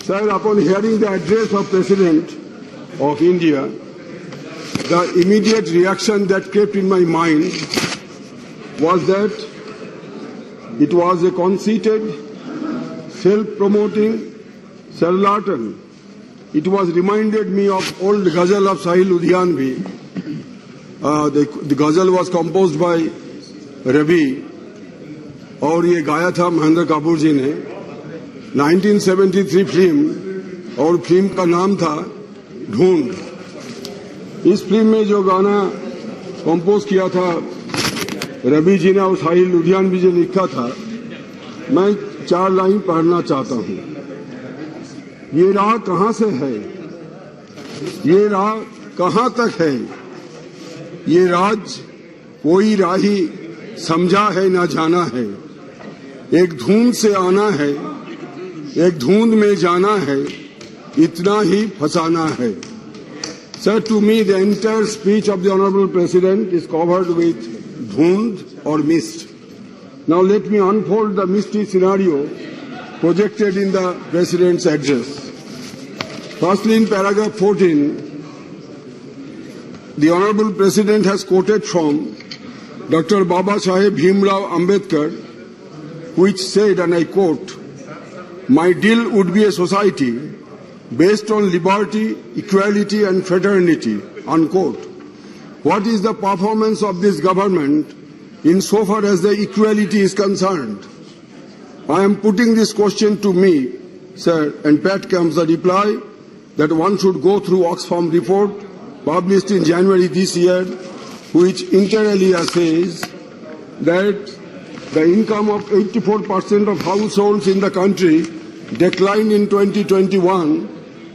Sir, upon hearing the address of President of India, the immediate reaction that kept in my mind was that it was a conceited, self-promoting charlatan. It was reminded me of old ghazal of Sahil Ludhianvi. The ghazal was composed by Ravi और ये गाया था महेंद्र कपूर जी ने 1973 film और film का नाम था ढूंढ। इस फिल्म में जो गाना कंपोज किया था रवि जी ने और साहिल लुधियानवी जी ने लिखा था, मैं 4 लाइन पढ़ना चाहता हूं। ये राह कहां से है, ये राह कहां तक है, ये राज कोई राही समझा है ना जाना है, एक धुंध से आना है, एक धुंध में जाना है, इतना ही फसाना है। Sir, to me the entire speech of the Honorable President is covered with dhund or mist. Now let me unfold the misty scenario projected in the President's address. Firstly, in paragraph 14, the Honorable President has quoted from Dr. Baba Saheb Bhimrao Ambedkar, which said, and I quote, "My deal would be a society based on liberty, equality and fraternity," unquote. What is the performance of this government insofar as the equality is concerned? I am putting this question to me, sir, and Pat comes the reply that one should go through Oxfam report published in January this year, which inter alia says that the income of 84% of households in the country declined in 2021,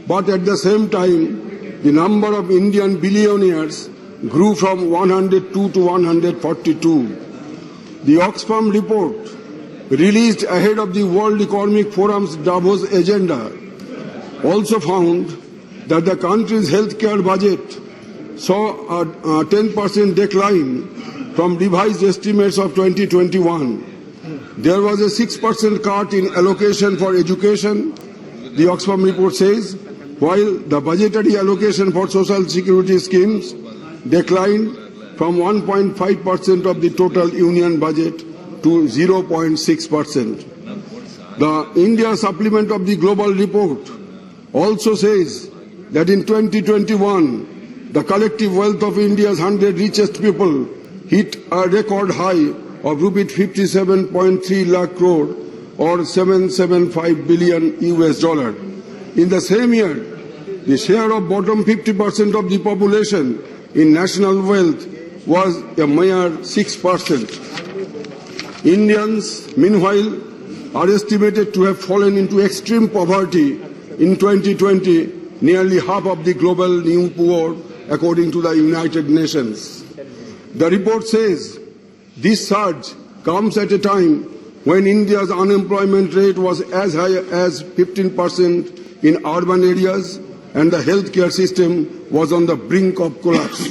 but at the same time, the number of Indian billionaires grew from 102 to 142. The Oxfam report, released ahead of the World Economic Forum's Davos agenda, also found that the country's healthcare budget saw a 10% decline from revised estimates of 2021. There was a 6% cut in allocation for education, the Oxfam report says, while the budgetary allocation for social security schemes declined from 1.5% of the total union budget to 0.6%. The India supplement of the global report also says that in 2021, the collective wealth of India's 100 richest people hit a record high of ₹57.3 lakh crore or 775 billion US dollar. In the same year, the share of bottom 50% of the population in national wealth was a mere 6%. Indians, meanwhile, are estimated to have fallen into extreme poverty in 2020, nearly half of the global new poor, according to the United Nations. The report says this surge comes at a time when India's unemployment rate was as high as 15% in urban areas and the healthcare system was on the brink of collapse.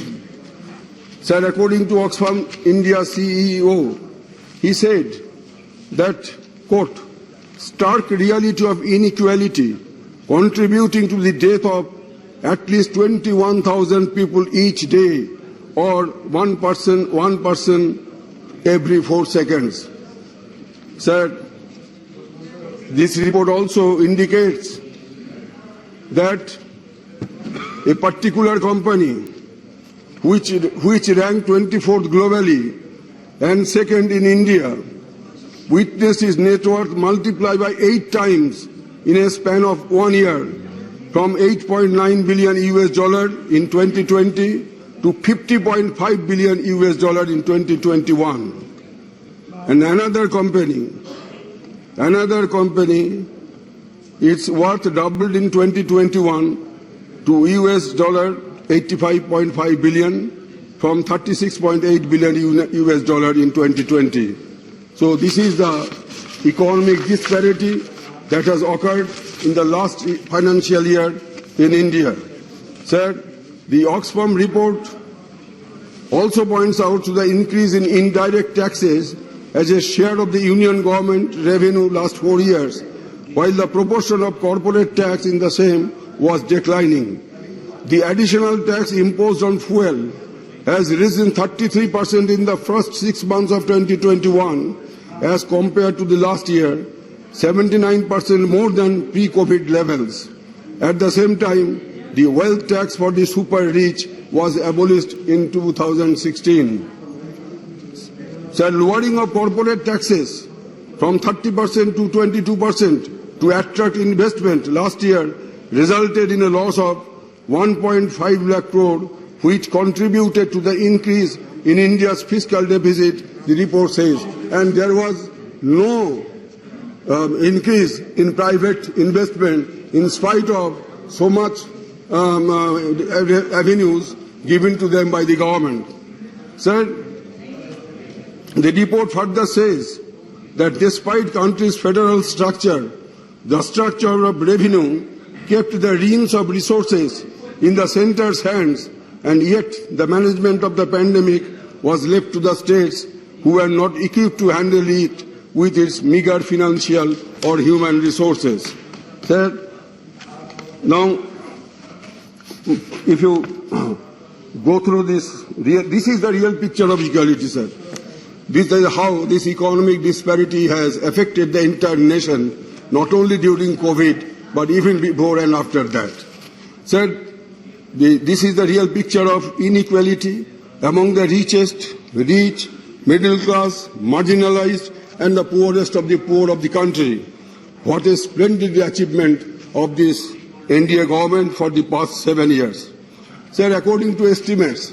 Sir, according to Oxfam India CEO, he said that, quote, "stark reality of inequality contributing to the death of at least 21,000 people each day, or one person every 4 seconds." Sir, this report also indicates that a particular company which ranked 24th globally and second in India witnessed its net worth multiply by 8 times in a span of 1 year, from $8.9 billion US in 2020 to $50.5 billion US in 2021. And another company, its worth doubled in 2021 to US $85.5 billion from $36.8 billion US in 2020. So this is the economic disparity that has occurred in the last financial year in India. Sir, the Oxfam report also points out to the increase in indirect taxes as a share of the union government revenue last 4 years, while the proportion of corporate tax in the same was declining. The additional tax imposed on fuel has risen 33% in the first 6 months of 2021 as compared to the last year, 79% more than pre-COVID levels. At the same time, the wealth tax for the super rich was abolished in 2016. So lowering of corporate taxes from 30% to 22% to attract investment last year resulted in a loss of 1.5 lakh crore, which contributed to the increase in India's fiscal deficit, the report says. And there was no increase in private investment in spite of so much avenues given to them by the government. Sir, the report further says that despite country's federal structure, the structure of revenue kept the reins of resources in the centre's hands, and yet the management of the pandemic was left to the states who were not equipped to handle it with its meager financial or human resources. Sir, now, if you go through this, this is the real picture of equality, sir. This is how this economic disparity has affected the entire nation, not only during COVID, but even before and after that. Sir, this is the real picture of inequality among the richest, rich, middle class, marginalized, and the poorest of the poor of the country. What a splendid achievement of this India government for the past 7 years. Sir, according to estimates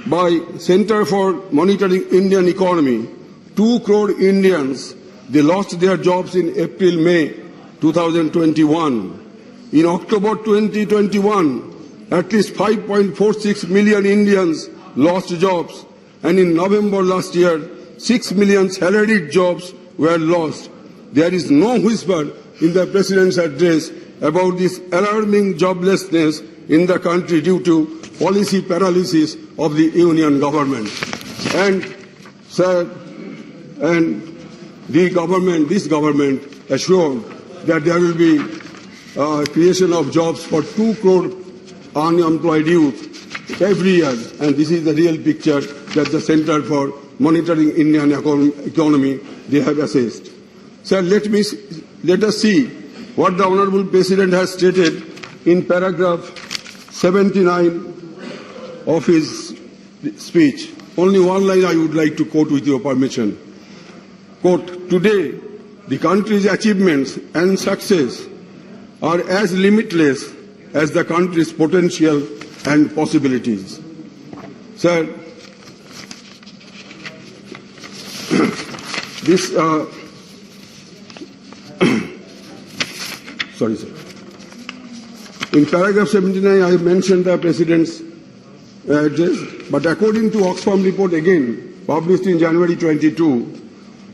by Center for Monitoring Indian Economy, 2 crore Indians, they lost their jobs in April-May 2021. In October 2021, at least 5.46 million Indians lost jobs, and in November last year, 6 million salaried jobs were lost. There is no whisper in the President's address about this alarming joblessness in the country due to policy paralysis of the union government. And, sir, and the government, this government assured that there will be creation of jobs for 2 crore unemployed youth every year. And this is the real picture that the Center for Monitoring Indian Economy, they have assessed. Sir, let us see what the Honorable President has stated in paragraph 79 of his speech. Only one line I would like to quote with your permission. Quote, today, the country's achievements and success are as limitless as the country's potential and possibilities. Sir, this, sorry, sir. In paragraph 79, I have mentioned the President's address, but according to Oxfam report again, published in January 22,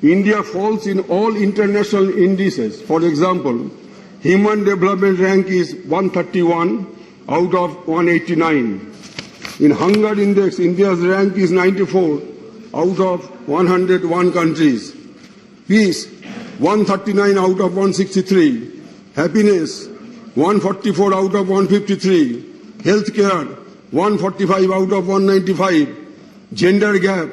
India falls in all international indices. For example, Human Development rank is 131 out of 189. In Hunger Index, India's rank is 94 out of 101 countries. Peace, 139 out of 163. Happiness, 144 out of 153. Healthcare, 145 out of 195. Gender gap,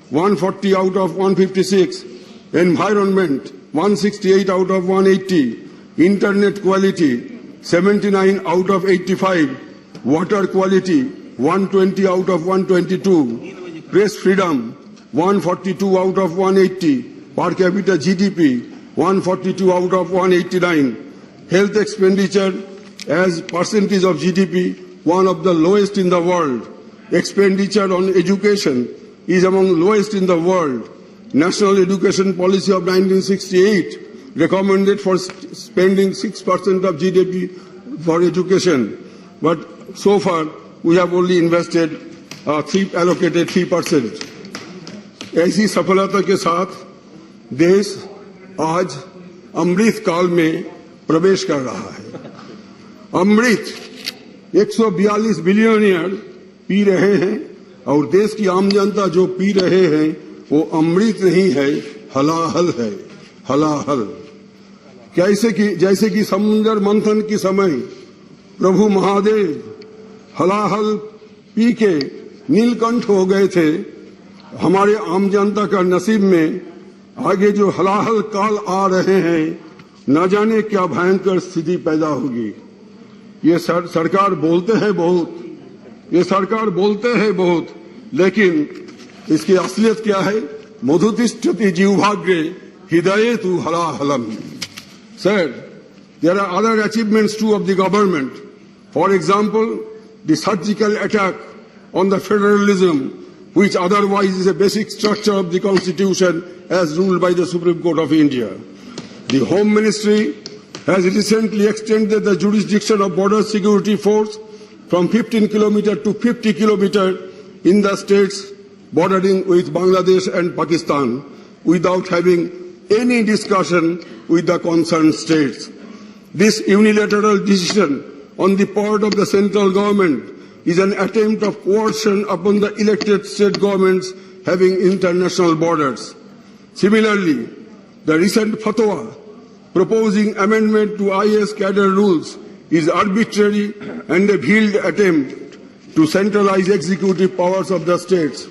140 out of 156. Environment, 168 out of 180. Internet quality, 79 out of 85. Water quality, 120 out of 122. Press freedom, 142 out of 180. Per capita GDP, 142 out of 189. Health expenditure as percentage of GDP, one of the lowest in the world. Expenditure on education is among lowest in the world. National Education Policy of 1968 recommended for spending 6% of GDP for education, but so far we have only invested allocated 3%. ऐसी सफलता के साथ देश आज अमृत काल में प्रवेश कर रहा है। अमृत 142 बिलियनियर पी रहे हैं और देश की आम जनता जो पी रहे हैं वो अमृत नहीं है, हलाहल है, हलाहल। जैसे कि समुद्र मंथन के समय प्रभु महादेव हलाहल पी के नीलकंठ हो गए थे, हमारे आम जनता का नसीब में आगे जो हलाहल काल आ रहे हैं, न जाने क्या भयंकर स्थिति पैदा होगी। ये सरकार बोलते हैं बहुत, लेकिन इसकी असलियत क्या है? मधुतिष्ठति जीवभाग्रे हृदयेतु हलाहलम। Sir, there are other achievements too of the government. For example, the surgical attack on the federalism, which otherwise is a basic structure of the Constitution as ruled by the Supreme Court of India. The Home Ministry has recently extended the jurisdiction of Border Security Force from 15 kilometers to 50 kilometers in the states bordering with Bangladesh and Pakistan without having any discussion with the concerned states. This unilateral decision on the part of the central government is an attempt of coercion upon the elected state governments having international borders. Similarly, the recent fatwa proposing amendment to IS cadre rules is arbitrary and a veiled attempt to centralize executive powers of the states.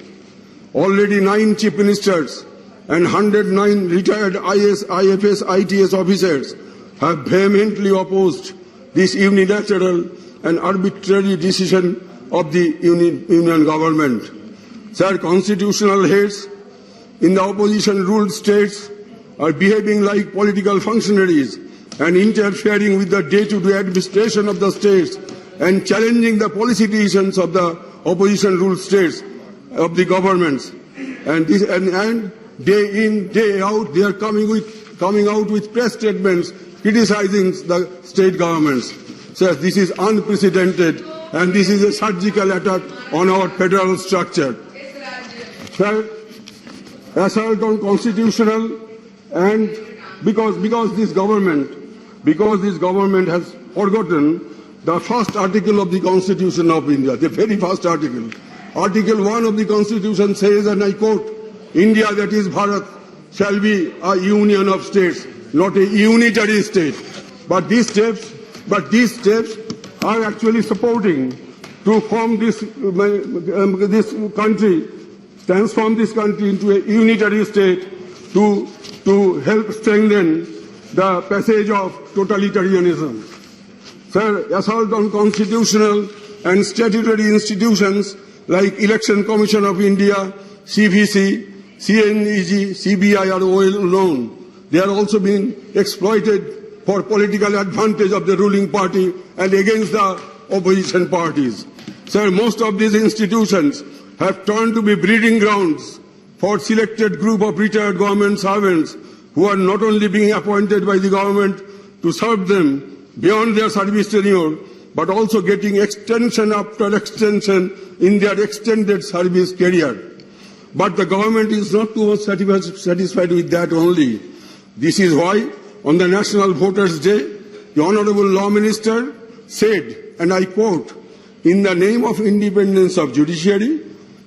Already 9 chief ministers and 109 retired IS, IFS, ITS officers have vehemently opposed this unilateral and arbitrary decision of the union government. Sir, constitutional heads in the opposition-ruled states are behaving like political functionaries and interfering with the day-to-day administration of the states and challenging the policy decisions of the opposition-ruled states of the governments. And day in, day out, they are coming out with press statements criticizing the state governments. Sir, this is unprecedented and this is a surgical attack on our federal structure. Sir, assault on constitutional and because this government has forgotten the first article of the Constitution of India, the very first article. Article 1 of the Constitution says, and I quote, India, that is Bharat, shall be a union of states, not a unitary state. But these steps are actually supporting to form this country, transform this country into a unitary state to help strengthen the passage of totalitarianism. Sir, assault on constitutional and statutory institutions like Election Commission of India, CVC, CNEG, CBI are well known. They are also being exploited for political advantage of the ruling party and against the opposition parties. Sir, most of these institutions have turned to be breeding grounds for selected group of retired government servants who are not only being appointed by the government to serve them beyond their service tenure, but also getting extension after extension in their extended service career. But the government is not too much satisfied with that only. This is why on the National Voters' Day, the Honourable Law Minister said, and I quote, in the name of independence of judiciary,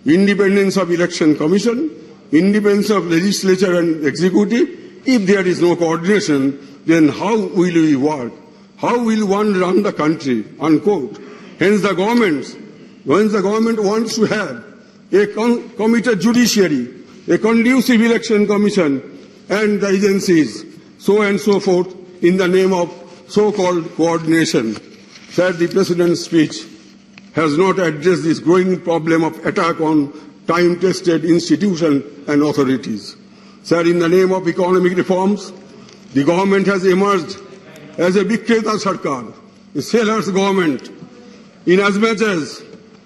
independence of election commission, independence of legislature and executive, if there is no coordination, then how will we work? How will one run the country? Unquote. Hence the government wants to have a committed judiciary, a conducive election commission and the agencies, so and so forth, in the name of so-called coordination. Sir, the President's speech has not addressed this growing problem of attack on time-tested institutions and authorities. Sir, in the name of economic reforms, the government has emerged as a Vikreta Sarkar, a seller's government, in as much as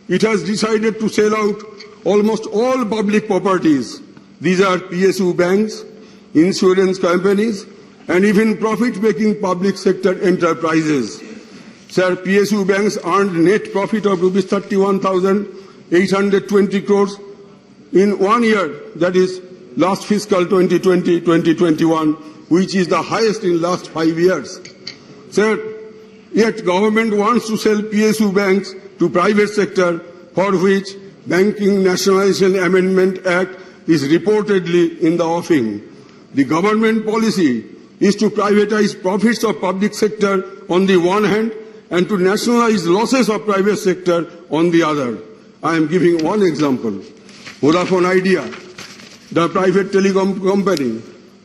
it has decided to sell out almost all public properties. These are PSU banks, insurance companies, and even profit-making public sector enterprises. Sir, PSU banks earned net profit of rupees 31,820 crores in 1 year, that is last fiscal 2020-2021, which is the highest in last 5 years. Sir, yet government wants to sell PSU banks to private sector, for which Banking Nationalization Amendment Act is reportedly in the offing. The government policy is to privatize profits of public sector on the one hand and to nationalize losses of private sector on the other. I am giving one example. Vodafone Idea, the private telecom company,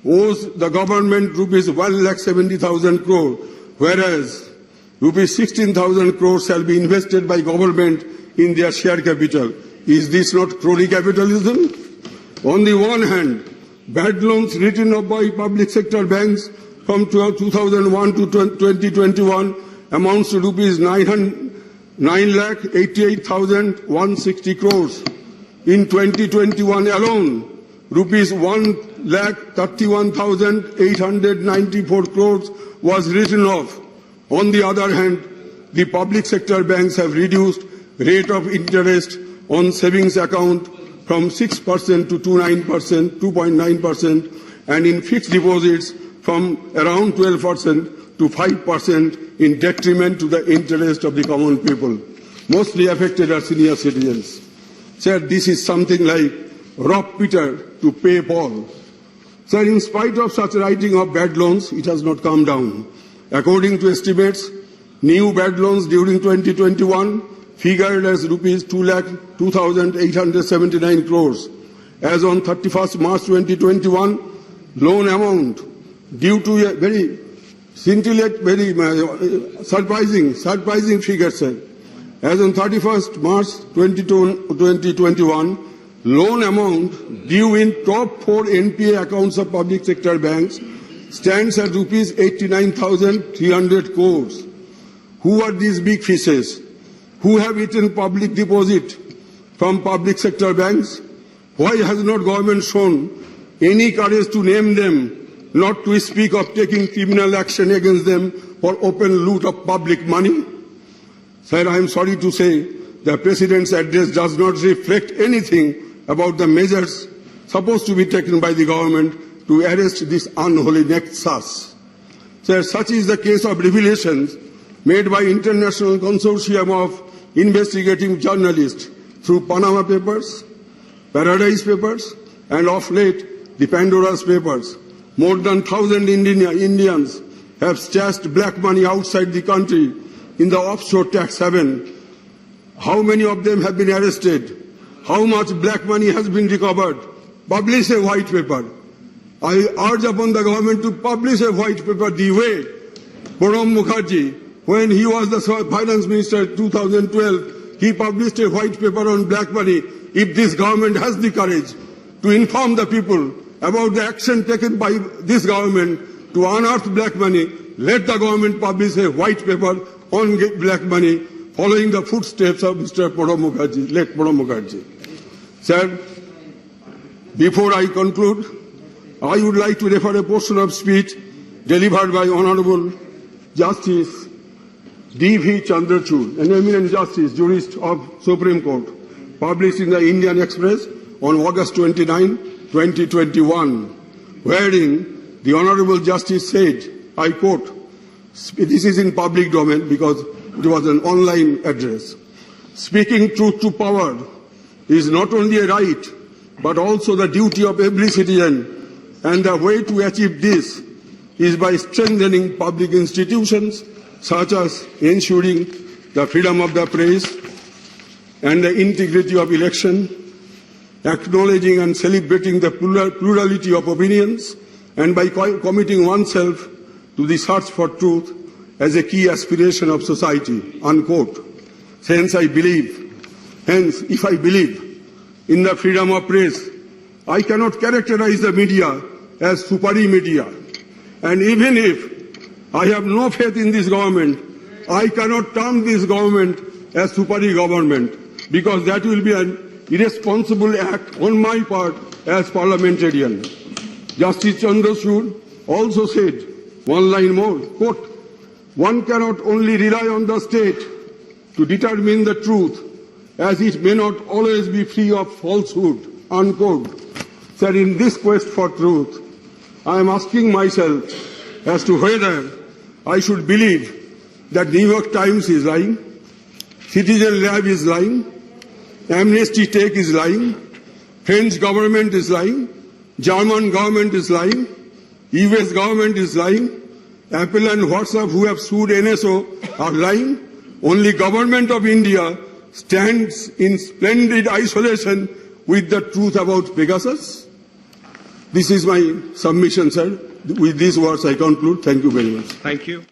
owes the government rupees 1,70,000 crore, whereas rupees 16,000 crore shall be invested by government in their share capital. Is this not crony capitalism? On the one hand, bad loans written off by public sector banks from 2001 to 2021 amounts to rupees 9,88,160 crores. In 2021 alone, rupees 1,31,894 crores was written off. On the other hand, the public sector banks have reduced rate of interest on savings account from 6% to 2.9%, and in fixed deposits from around 12% to 5% in detriment to the interest of the common people. Mostly affected are senior citizens. Sir, this is something like rob Peter to pay Paul. Sir, in spite of such writing of bad loans, it has not come down. According to estimates, new bad loans during 2021 figured as rupees 2,2,879 crores. As on 31st March 2021, loan amount due to a very surprising figure, sir. As on 31st March 2021, loan amount due in top 4 NPA accounts of public sector banks stands at rupees 89,300 crores. Who are these big fishes? Who have eaten public deposit from public sector banks? Why has not government shown any courage to name them, not to speak of taking criminal action against them for open loot of public money? Sir, I am sorry to say the President's address does not reflect anything about the measures supposed to be taken by the government to arrest this unholy nexus. Sir, such is the case of revelations made by international consortium of investigative journalists through Panama Papers, Paradise Papers, and of late the Pandora's Papers. More than 1,000 Indians have stashed black money outside the country in the offshore tax haven. How many of them have been arrested? How much black money has been recovered? Publish a white paper. I urge upon the government to publish a white paper the way Pranab Mukherjee, when he was the finance minister in 2012, he published a white paper on black money. If this government has the courage to inform the people about the action taken by this government to unearth black money, let the government publish a white paper on black money following the footsteps of Mr. Pranab Mukherjee, late Pranab Mukherjee. Sir, before I conclude, I would like to refer a portion of speech delivered by Honorable Justice D.V. Chandrachud, an eminent justice, jurist of Supreme Court, published in the Indian Express on August 29, 2021, wherein the Honorable Justice said, I quote, this is in public domain because it was an online address, "Speaking truth to power is not only a right, but also the duty of every citizen, and the way to achieve this is by strengthening public institutions such as ensuring the freedom of the press and the integrity of election, acknowledging and celebrating the plurality of opinions, and by committing oneself to the search for truth as a key aspiration of society," unquote. Hence, if I believe in the freedom of press, I cannot characterize the media as superi media. And even if I have no faith in this government, I cannot term this government as superi government, because that will be an irresponsible act on my part as parliamentarian. Justice Chandrachud also said, one line more, quote, "One cannot only rely on the state to determine the truth, as it may not always be free of falsehood," unquote. Sir, in this quest for truth, I am asking myself as to whether I should believe that New York Times is lying, Citizen Lab is lying, Amnesty Tech is lying, French government is lying, German government is lying, US government is lying. Apple and WhatsApp, who have sued NSO, are lying. Only government of India stands in splendid isolation with the truth about Pegasus. This is my submission, sir. With these words, I conclude. Thank you very much. Thank you.